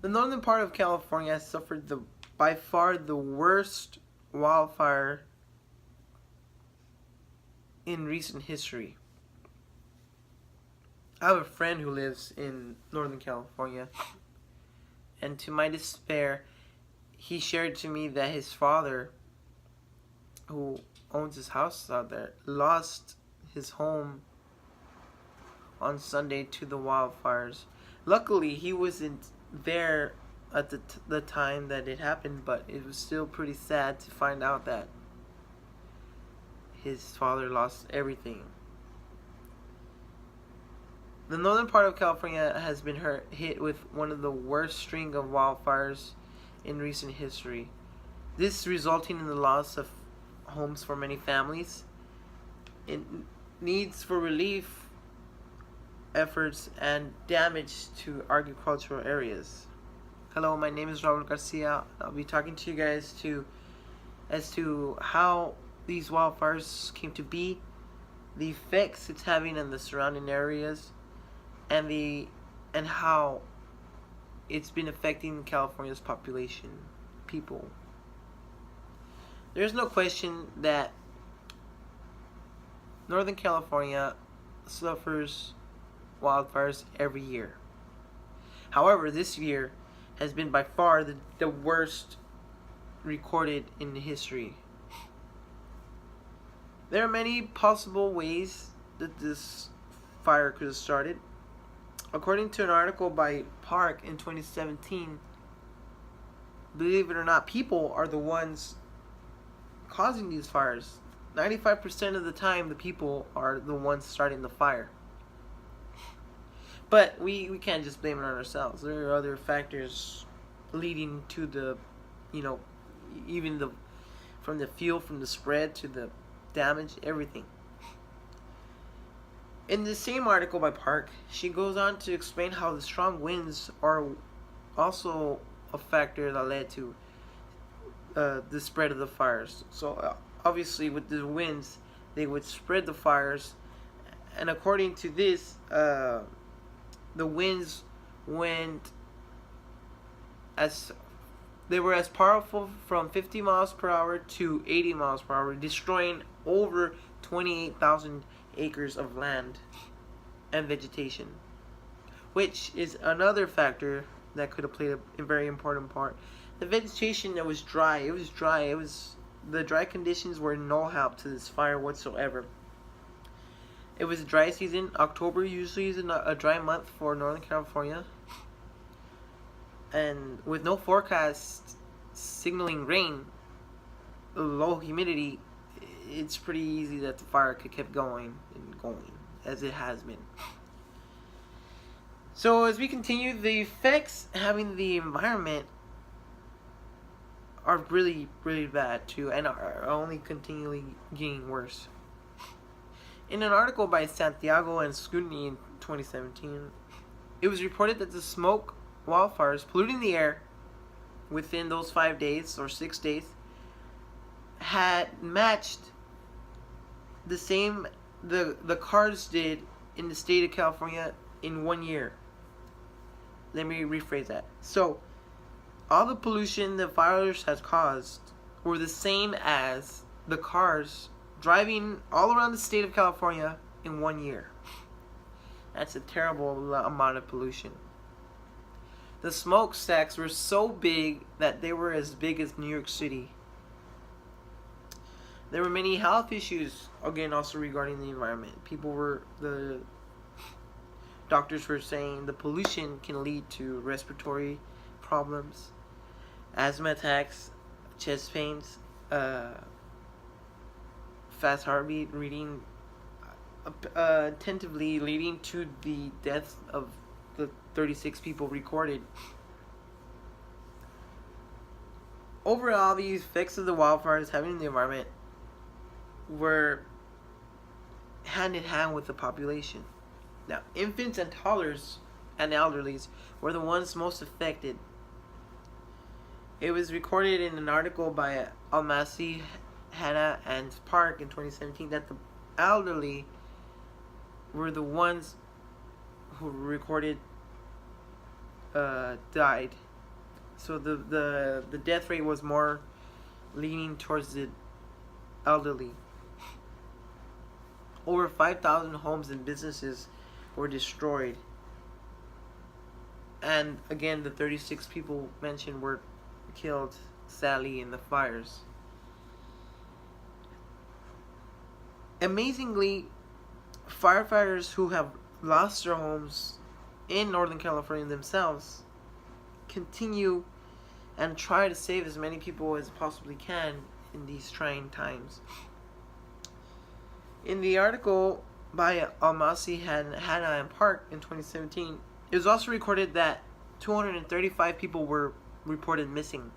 The northern part of California has suffered by far the worst wildfire in recent history. I have a friend who lives in Northern California, and to my despair, he shared to me that his father, who owns his house out there, lost his home on Sunday to the wildfires. Luckily, he wasn't there at the time that it happened, but it was still pretty sad to find out that his father lost everything. The northern part of California has been hit with one of the worst string of wildfires in recent history. This resulting in the loss of homes for many families. It needs for relief efforts and damage to agricultural areas. Hello, my name is Robert Garcia. I'll be talking to you guys as to how these wildfires came to be, the effects it's having on the surrounding areas, and how it's been affecting California's population, people. There's no question that Northern California suffers wildfires every year. However, this year has been by far the worst recorded in history. There are many possible ways that this fire could have started. According to an article by Park in 2017, believe it or not, people are the ones causing these fires. 95% of the time, the people are the ones starting the fire. But we can't just blame it on ourselves. There are other factors leading to the, even from the fuel, from the spread to the damage, everything. In the same article by Park, she goes on to explain how the strong winds are also a factor that led to the spread of the fires. So obviously with the winds, they would spread the fires, and according to this, the winds went they were as powerful from 50 miles per hour to 80 miles per hour, destroying over 28,000 acres of land and vegetation, which is another factor that could have played a very important part. The vegetation that was dry, the dry conditions were no help to this fire whatsoever. It was a dry season. October usually is a dry month for Northern California, and with no forecast signaling rain, low humidity, it's pretty easy that the fire could keep going and going as it has been. So as we continue, the effects having the environment are really, really bad too, and are only continually getting worse. In an article by Santiago and Scrutiny in 2017, it was reported that the smoke wildfires polluting the air within those 5 days or 6 days had matched the cars did in the state of California in 1 year. Let me rephrase that. So all the pollution the fires has caused were the same as the cars driving all around the state of California in 1 year. That's a terrible amount of pollution. The smokestacks were so big that they were as big as New York City. There were many health issues, again, also regarding the environment. The doctors were saying the pollution can lead to respiratory problems, asthma attacks, chest pains, fast heartbeat, tentatively leading to the death of the 36 people recorded. Overall, the effects of the wildfires having in the environment were hand in hand with the population. Now, infants and toddlers and elderlies were the ones most affected. It was recorded in an article by Almasi, Hannah, and Park in 2017 that the elderly were the ones who recorded died So the death rate was more leaning towards the elderly. Over 5,000 homes and businesses were destroyed. And again, the 36 people mentioned were killed, sadly, in the fires. Amazingly, firefighters who have lost their homes in Northern California themselves continue and try to save as many people as possibly can in these trying times. In the article by Almasi Hannah and Park in 2017, it was also recorded that 235 people were reported missing.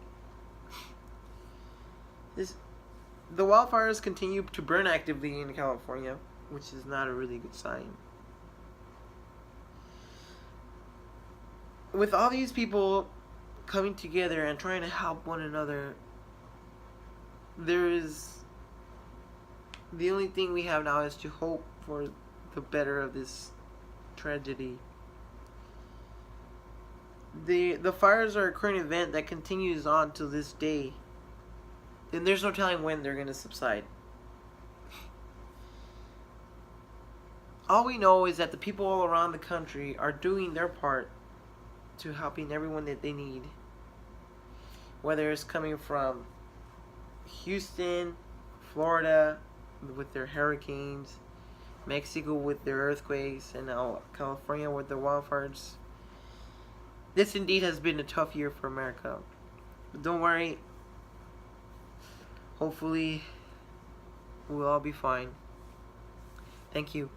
The wildfires continue to burn actively in California, which is not a really good sign. With all these people coming together and trying to help one another, the only thing we have now is to hope for the better of this tragedy. The fires are a current event that continues on to this day, and there's no telling when they're going to subside. All we know is that the people all around the country are doing their part to helping everyone that they need. Whether it's coming from Houston, Florida with their hurricanes, Mexico with their earthquakes, and now California with the wildfires. This indeed has been a tough year for America. But don't worry. Hopefully, we'll all be fine. Thank you.